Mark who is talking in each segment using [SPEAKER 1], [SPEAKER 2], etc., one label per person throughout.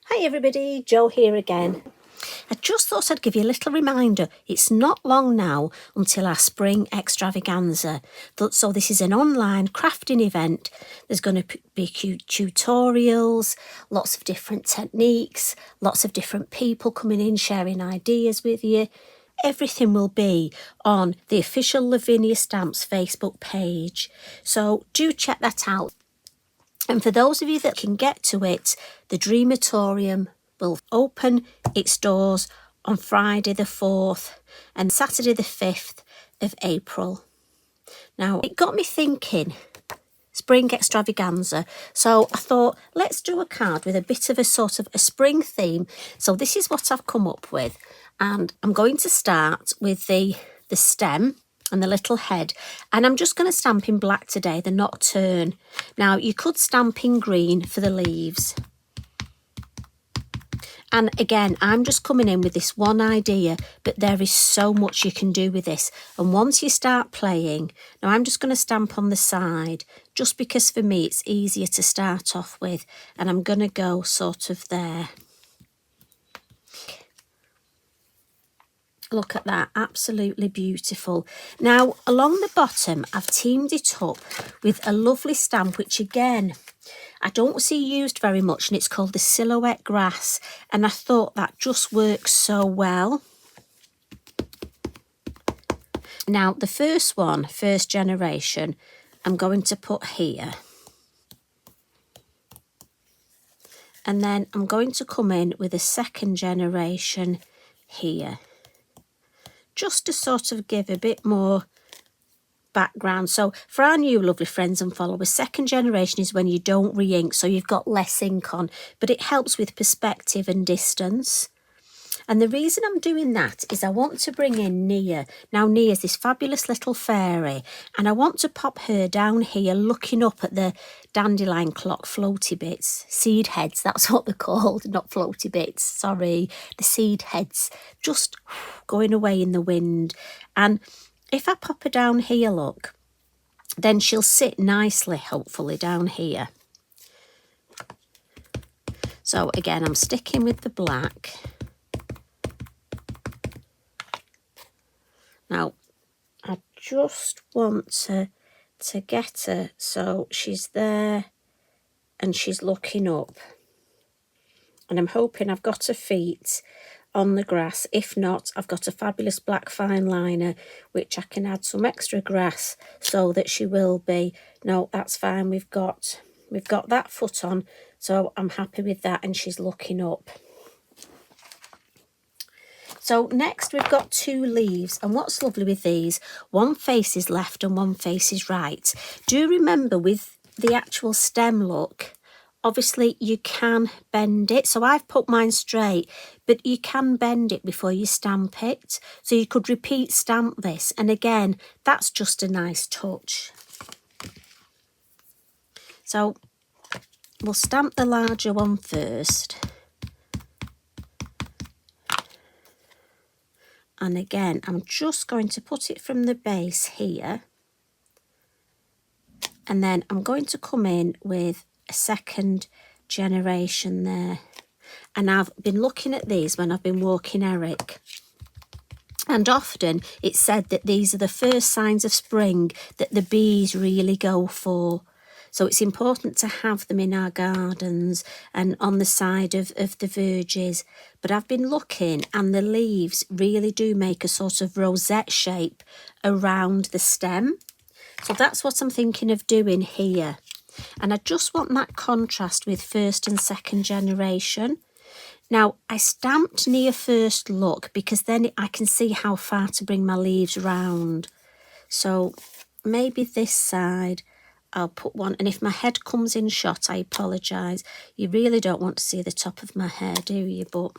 [SPEAKER 1] Hi everybody, Jo here again. I just thought I'd give you a little reminder. It's not long now until our Spring Extravaganza. So this is an online crafting event. There's going to be tutorials, lots of different techniques, lots of different people coming in, sharing ideas with you. Everything will be on the official Lavinia Stamps Facebook page. So do check that out. And for those of you that can get to it, the Dreamatorium will open its doors on Friday the 4th and Saturday the 5th of April. Now, it got me thinking, Spring Extravaganza. So I thought, let's do a card with a bit of a sort of a spring theme. So this is what I've come up with. And I'm going to start with the stem and the little head, and I'm just going to stamp in black today, the Nocturne. Now you could stamp in green for the leaves, and again I'm just coming in with this one idea, but there is so much you can do with this. And once you start playing, now I'm just going to stamp on the side just because for me it's easier to start off with, and I'm going to go sort of there. Look at that, absolutely beautiful. Now along the bottom I've teamed it up with a lovely stamp which again I don't see used very much, and it's called the Silhouette Grass, and I thought that just works so well. Now the first one, first generation, I'm going to put here, and then I'm going to come in with a second generation here, just to sort of give a bit more background. So for our new lovely friends and followers, second generation is when you don't re-ink, so you've got less ink on, but it helps with perspective and distance. And the reason I'm doing that is I want to bring in Nia. Now Nia's this fabulous little fairy, and I want to pop her down here looking up at the dandelion clock floaty bits, seed heads, that's what they're called, not floaty bits, sorry, the seed heads, just going away in the wind. And if I pop her down here, look, then she'll sit nicely, hopefully, down here. So again, I'm sticking with the black. Now, I just want to get her so she's there and she's looking up. And I'm hoping I've got her feet on the grass. If not, I've got a fabulous black fine liner which I can add some extra grass so that she will be. No, that's fine. We've got that foot on, so I'm happy with that, and she's looking up. So next we've got two leaves, and what's lovely with these, one face is left and one face is right. Do remember with the actual stem, look, obviously you can bend it. So I've put mine straight, but you can bend it before you stamp it. So you could repeat stamp this, and again, that's just a nice touch. So we'll stamp the larger one first. And again, I'm just going to put it from the base here. And then I'm going to come in with a second generation there. And I've been looking at these when I've been walking Eric. And often it's said that these are the first signs of spring that the bees really go for. So it's important to have them in our gardens and on the side of the verges. But I've been looking, and the leaves really do make a sort of rosette shape around the stem. So that's what I'm thinking of doing here. And I just want that contrast with first and second generation. Now, I stamped near first look because then I can see how far to bring my leaves round. So maybe this side I'll put one, and if my head comes in shot, I apologise. You really don't want to see the top of my hair, do you? But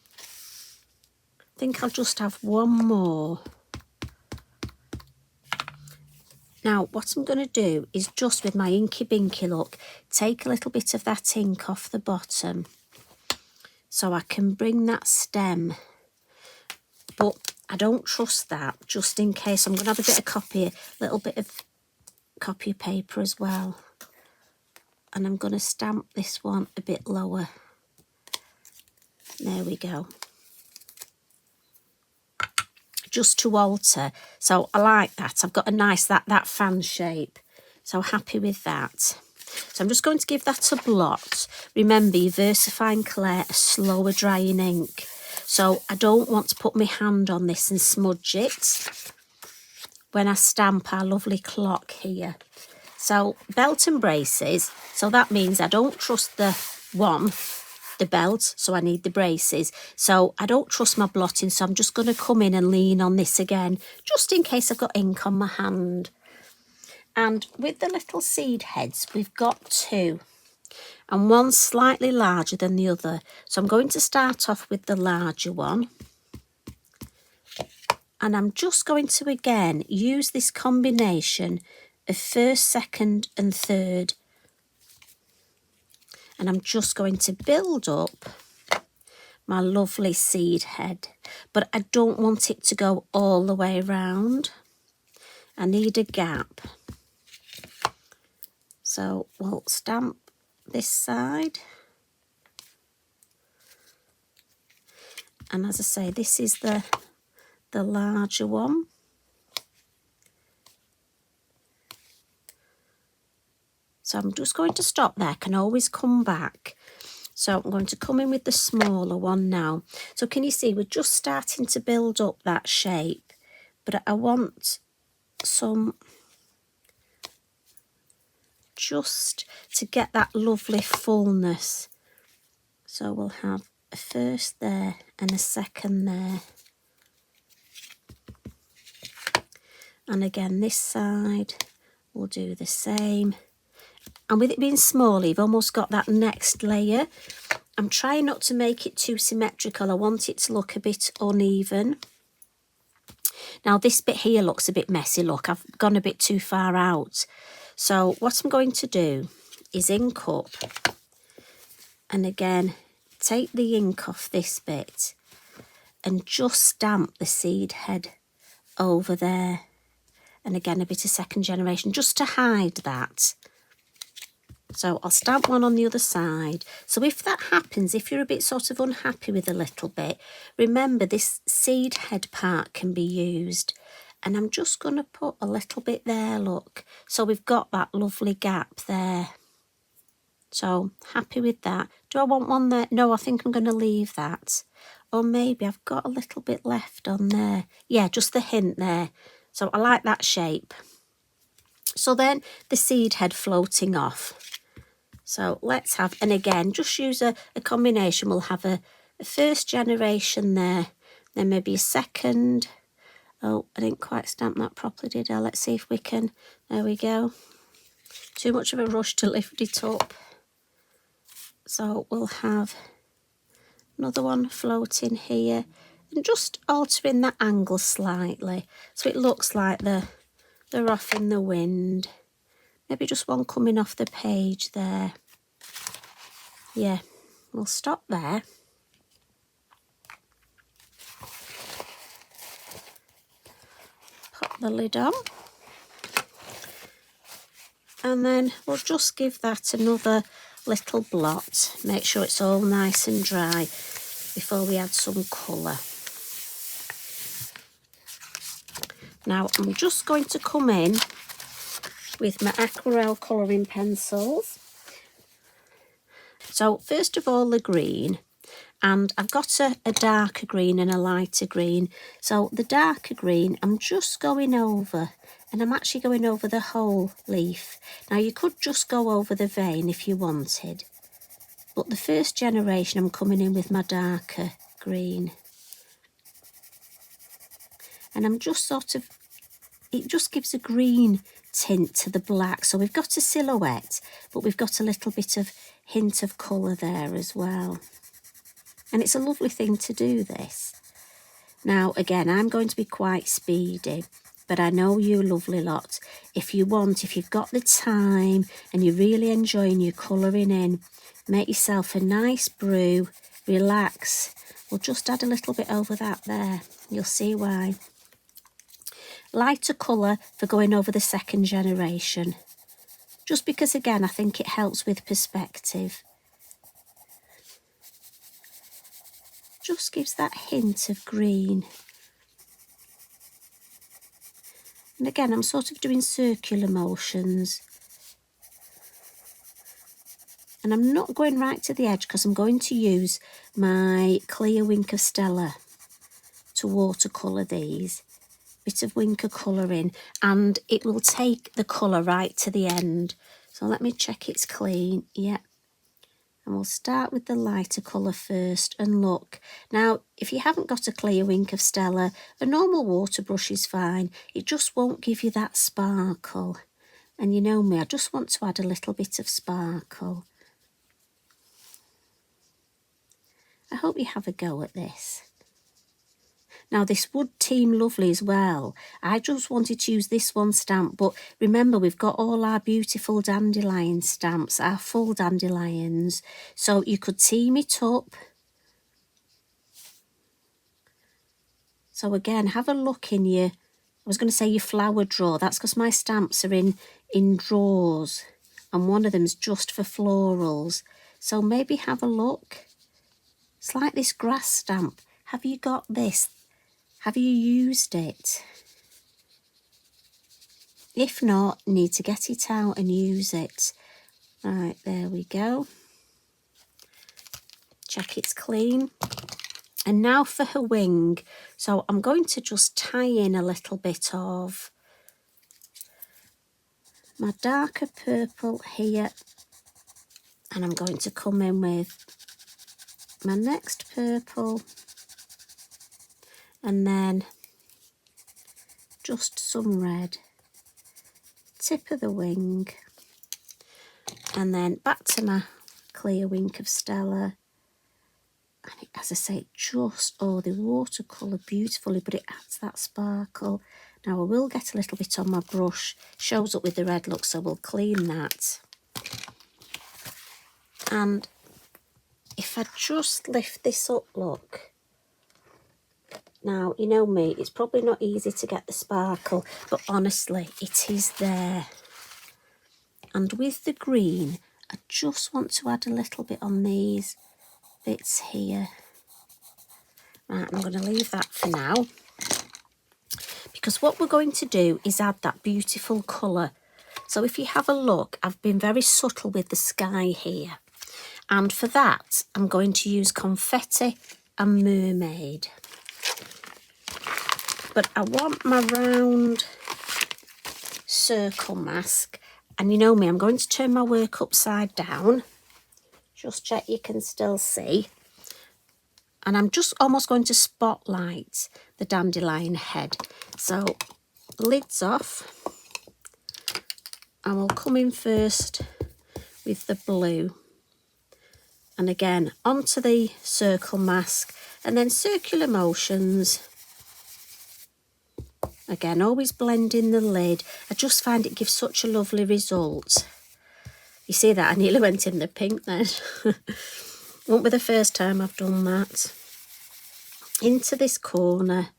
[SPEAKER 1] I think I'll just have one more. Now, what I'm going to do is just with my Inky Binky look, take a little bit of that ink off the bottom so I can bring that stem. But I don't trust that, just in case. I'm going to have a bit of copy, a little bit of copy paper as well. And I'm going to stamp this one a bit lower. There we go. Just to alter. So I like that. I've got a nice, that fan shape. So happy with that. So I'm just going to give that a blot. Remember, you're versifying clay, a slower drying ink. So I don't want to put my hand on this and smudge it when I stamp our lovely clock here. So belt and braces. So that means I don't trust the belt, so I need the braces. So I don't trust my blotting, so I'm just going to come in and lean on this again, just in case I've got ink on my hand. And with the little seed heads, we've got two, and one's slightly larger than the other. So I'm going to start off with the larger one. And I'm just going to, again, use this combination of first, second and third. And I'm just going to build up my lovely seed head. But I don't want it to go all the way around. I need a gap. So we'll stamp this side. And as I say, this is the larger one. So I'm just going to stop there. I can always come back. So I'm going to come in with the smaller one now. So can you see, we're just starting to build up that shape. But I want some, just to get that lovely fullness. So we'll have a first there and a second there. And again, this side, we'll do the same. And with it being small, you've almost got that next layer. I'm trying not to make it too symmetrical. I want it to look a bit uneven. Now this bit here looks a bit messy. Look, I've gone a bit too far out. So what I'm going to do is ink up. And again, take the ink off this bit and just stamp the seed head over there. And again, a bit of second generation, just to hide that. So I'll stamp one on the other side. So if that happens, if you're a bit sort of unhappy with a little bit, remember this seed head part can be used. And I'm just going to put a little bit there, look. So we've got that lovely gap there. So happy with that. Do I want one there? No, I think I'm going to leave that. Or maybe I've got a little bit left on there. Yeah, just the hint there. So I like that shape. So then the seed head floating off. So let's have, and again, just use a combination. We'll have a first generation there, then maybe a second. Oh, I didn't quite stamp that properly, did I? Let's see if we can, there we go. Too much of a rush to lift it up. So we'll have another one floating here and just altering that angle slightly. So it looks like they're off in the wind. Maybe just one coming off the page there. Yeah, we'll stop there. Pop the lid on. And then we'll just give that another little blot. Make sure it's all nice and dry before we add some colour. Now I'm just going to come in with my aquarelle colouring pencils. So first of all the green, and I've got a darker green and a lighter green. So the darker green I'm just going over, and I'm actually going over the whole leaf. Now you could just go over the vein if you wanted, but the first generation I'm coming in with my darker green. And I'm just sort of, it just gives a green tint to the black. So we've got a silhouette, but we've got a little bit of hint of colour there as well. And it's a lovely thing to do this. Now, again, I'm going to be quite speedy, but I know you lovely lot. If you want, if you've got the time and you're really enjoying your colouring in, make yourself a nice brew, relax. We'll just add a little bit over that there. You'll see why. Lighter colour for going over the second generation. Just because, again, I think it helps with perspective. just gives that hint of green. And again, I'm sort of doing circular motions. And I'm not going right to the edge because I'm going to use my clear Wink of Stella to watercolour these. Bit of Wink of colouring, and it will take the colour right to the end. So let me check it's clean. Yeah. And we'll start with the lighter colour first, and look. Now, if you haven't got a clear Wink of Stella, a normal water brush is fine. It just won't give you that sparkle. And you know me, I just want to add a little bit of sparkle. I hope you have a go at this. Now, this would team lovely as well. I just wanted to use this one stamp, but remember, we've got all our beautiful dandelion stamps, our full dandelions. So you could team it up. So again, have a look in your, I was going to say your flower drawer. That's because my stamps are in drawers, and one of them's just for florals. So maybe have a look. It's like this grass stamp. Have you got this? Have you used it? If not, you need to get it out and use it. Right, there we go. Check it's clean. And now for her wing. So I'm going to just tie in a little bit of my darker purple here. And I'm going to come in with my next purple. And then just some red. Tip of the wing. And then back to my clear Wink of Stella. And it, as I say, it just, oh, they watercolour beautifully, but it adds that sparkle. Now I will get a little bit on my brush. Shows up with the red look, so we'll clean that. And if I just lift this up, look. Now, you know me, it's probably not easy to get the sparkle, but honestly, it is there. And with the green, I just want to add a little bit on these bits here. Right, I'm going to leave that for now. Because what we're going to do is add that beautiful colour. So if you have a look, I've been very subtle with the sky here. And for that, I'm going to use confetti and mermaid. But I want my round circle mask. And you know me, I'm going to turn my work upside down. Just check you can still see. And I'm just almost going to spotlight the dandelion head. So, lids off. And we'll come in first with the blue. And again, onto the circle mask. And then circular motions. Again, always blend in the lid. I just find it gives such a lovely result. You see that? I nearly went in the pink then. Won't be the first time I've done that. Into this corner.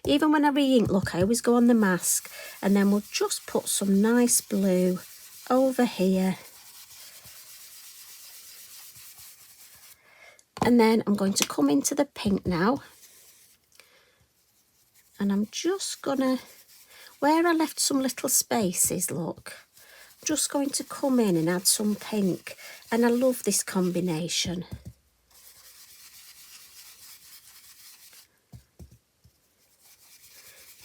[SPEAKER 1] Even when I re-ink, look, I always go on the mask. And then we'll just put some nice blue over here. And then I'm going to come into the pink now. And I'm just gonna, where I left some little spaces, look, I'm just going to come in and add some pink. And I love this combination.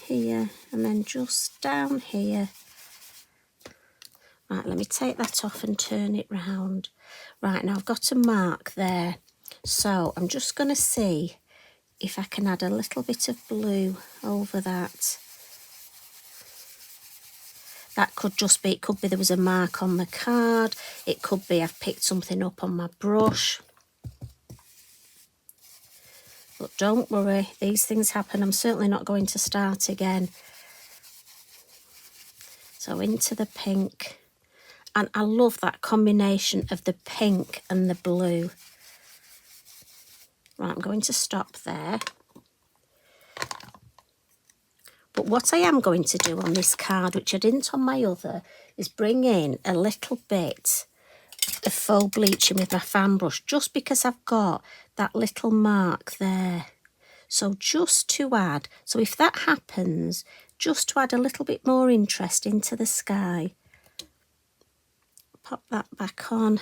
[SPEAKER 1] Here, and then just down here. Right, let me take that off and turn it round. Right, now I've got a mark there. So I'm just going to see if I can add a little bit of blue over that. That could just be, it could be there was a mark on the card. It could be I've picked something up on my brush. But don't worry, these things happen. I'm certainly not going to start again. So into the pink. And I love that combination of the pink and the blue. Right, I'm going to stop there. But what I am going to do on this card, which I didn't on my other, is bring in a little bit of faux bleaching with my fan brush, just because I've got that little mark there. So just to add, so if that happens, just to add a little bit more interest into the sky. Pop that back on.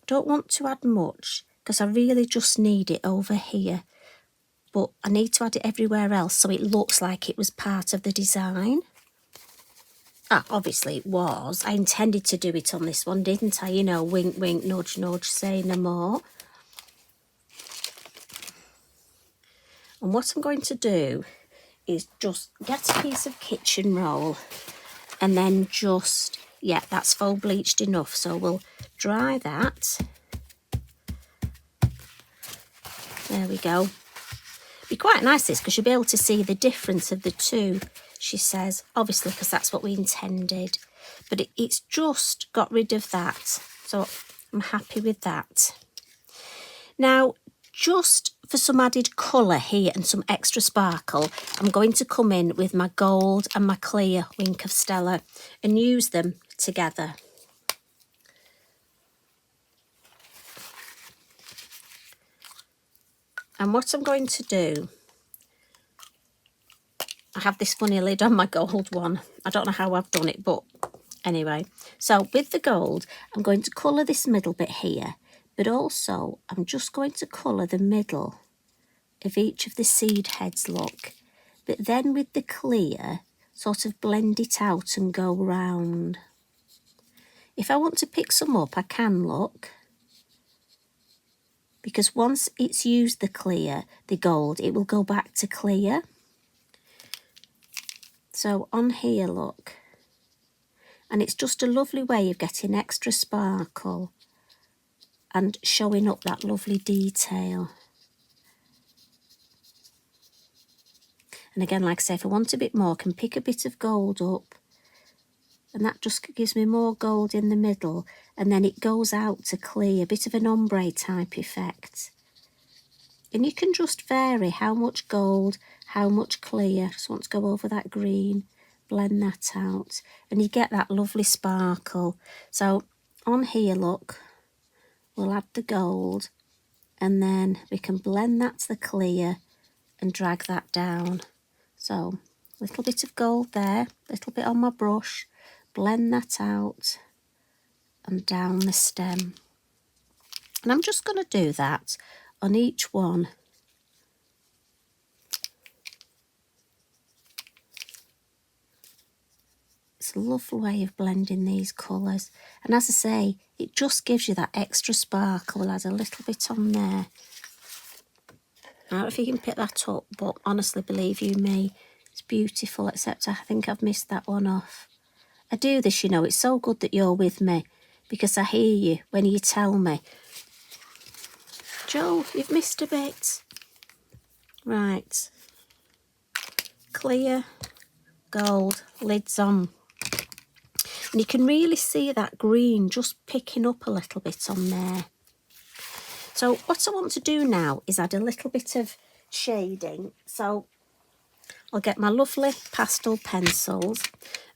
[SPEAKER 1] Don't want to add much because I really just need it over here, but I need to add it everywhere else so it looks like it was part of the design. Obviously it was. I intended to do it on this one, didn't I? You know, wink, wink, nudge, nudge, say no more. And what I'm going to do is just get a piece of kitchen roll and then just, yeah, that's faux bleached enough. So we'll dry that. There we go. Be quite nice this, because you'll be able to see the difference of the two, she says, obviously because that's what we intended, but it's just got rid of that, so I'm happy with that. Now, just for some added colour here and some extra sparkle, I'm going to come in with my gold and my clear Wink of Stella and use them together. And what I'm going to do, I have this funny lid on my gold one. I don't know how I've done it, but anyway. So with the gold, I'm going to colour this middle bit here, but also I'm just going to colour the middle of each of the seed heads, look. But then with the clear, sort of blend it out and go round. If I want to pick some up, I can, look. Because once it's used the clear, the gold, it will go back to clear. So on here, look. And it's just a lovely way of getting extra sparkle and showing up that lovely detail. And again, like I say, if I want a bit more, I can pick a bit of gold up. And that just gives me more gold in the middle. And then it goes out to clear, a bit of an ombre type effect. And you can just vary how much gold, how much clear. Just want to go over that green, blend that out. And you get that lovely sparkle. So on here, look, we'll add the gold. And then we can blend that to the clear and drag that down. So a little bit of gold there, a little bit on my brush. Blend that out and down the stem. And I'm just going to do that on each one. It's a lovely way of blending these colours. And as I say, it just gives you that extra sparkle. We'll add a little bit on there. I don't know if you can pick that up, but honestly, believe you me, it's beautiful, except I think I've missed that one off. I do this, you know, it's so good that you're with me, because I hear you when you tell me, Joe, you've missed a bit. Right. Clear, gold, lids on. And you can really see that green just picking up a little bit on there. So what I want to do now is add a little bit of shading. So I'll get my lovely pastel pencils.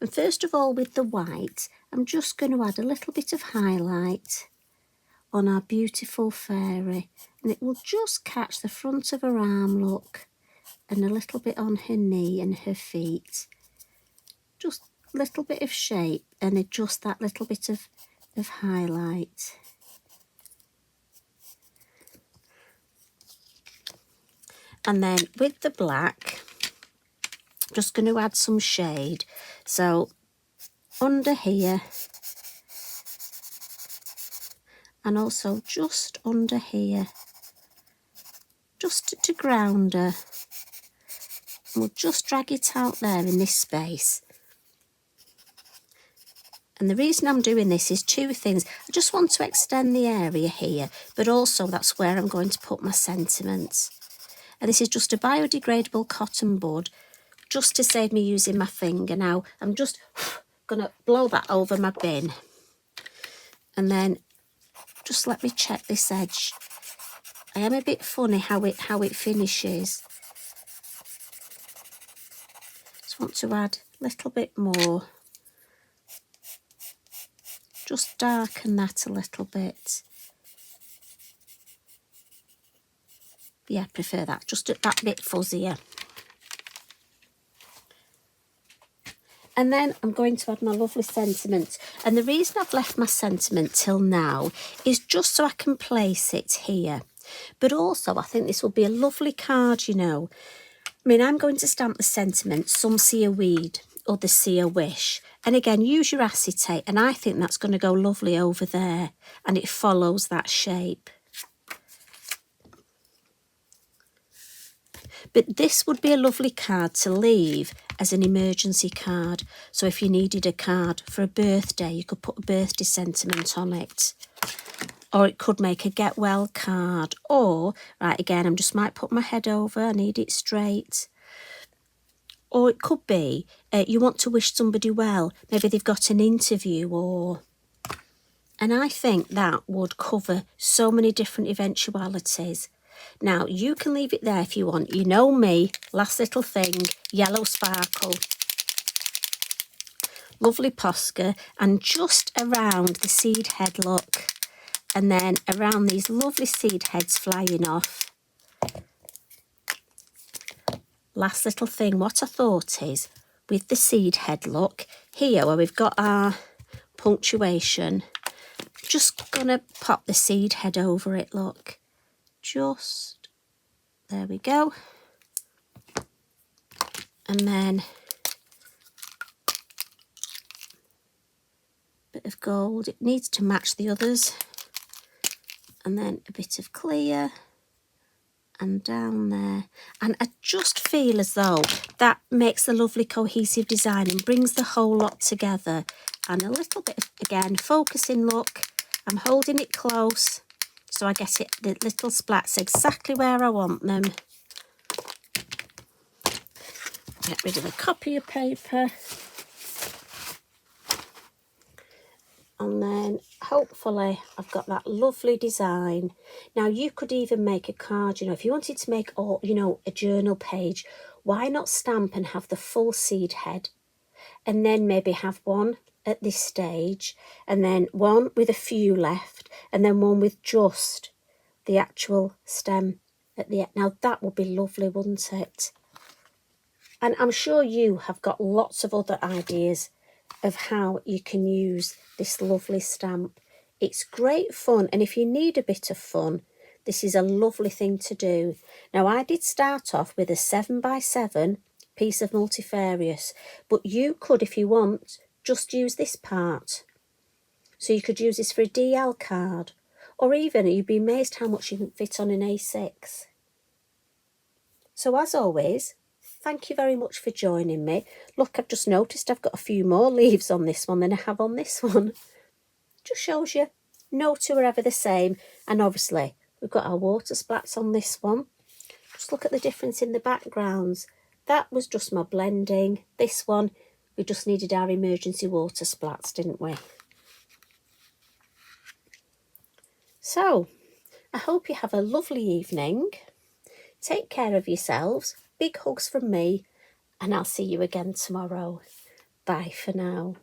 [SPEAKER 1] And first of all, with the white, I'm just going to add a little bit of highlight on our beautiful fairy. And it will just catch the front of her arm, look, and a little bit on her knee and her feet. Just a little bit of shape and just that little bit of highlight. And then with the black, just going to add some shade. So under here, and also just under here, just to ground her. We'll just drag it out there in this space. And the reason I'm doing this is two things. I just want to extend the area here, but also that's where I'm going to put my sentiments. And this is just a biodegradable cotton bud, just to save me using my finger. Now, I'm just going to blow that over my bin. And then just let me check this edge. I am a bit funny how it finishes. Just want to add a little bit more. just darken that a little bit. Yeah, I prefer that, just that bit fuzzier. And then I'm going to add my lovely sentiment. And the reason I've left my sentiment till now is just so I can place it here. But also, I think this will be a lovely card, you know. I mean, I'm going to stamp the sentiment. Some see a weed, others see a wish. And again, use your acetate. And I think that's going to go lovely over there. And it follows that shape. But this would be a lovely card to leave as an emergency card. So if you needed a card for a birthday, you could put a birthday sentiment on it. Or it could make a get well card. Or, right, again, I just might put my head over, I need it straight. Or it could be you want to wish somebody well. Maybe they've got an interview or... And I think that would cover so many different eventualities. Now, you can leave it there if you want. You know me, last little thing, yellow sparkle. Lovely Posca, and just around the seed head, look. And then around these lovely seed heads flying off. Last little thing, what I thought is, with the seed head, look, here where we've got our punctuation, just gonna pop the seed head over it, look. Just, there we go. And then a bit of gold, it needs to match the others. And then a bit of clear and down there. And I just feel as though that makes a lovely cohesive design and brings the whole lot together. And a little bit of, again, focusing, look, I'm holding it close. So I get it, the little splats exactly where I want them. Get rid of the copy of paper. And then hopefully I've got that lovely design. Now you could even make a card, you know, if you wanted to make, or you know, a journal page, why not stamp and have the full seed head? And then maybe have one at this stage, and then one with a few left, and then one with just the actual stem at the end. Now that would be lovely, wouldn't it? And I'm sure you have got lots of other ideas of how you can use this lovely stamp. It's great fun, and if you need a bit of fun, this is a lovely thing to do. Now I did start off with a 7x7 piece of multifarious, but you could, if you want, just use this part. So you could use this for a DL card, or even you'd be amazed how much you can fit on an A6. So as always, thank you very much for joining me. Look, I've just noticed I've got a few more leaves on this one than I have on this one. Just shows you no two are ever the same. And obviously we've got our water splats on this one. Just look at the difference in the backgrounds. That was just my blending. This one, we just needed our emergency water splats, didn't we? So, I hope you have a lovely evening. Take care of yourselves. Big hugs from me, and I'll see you again tomorrow. Bye for now.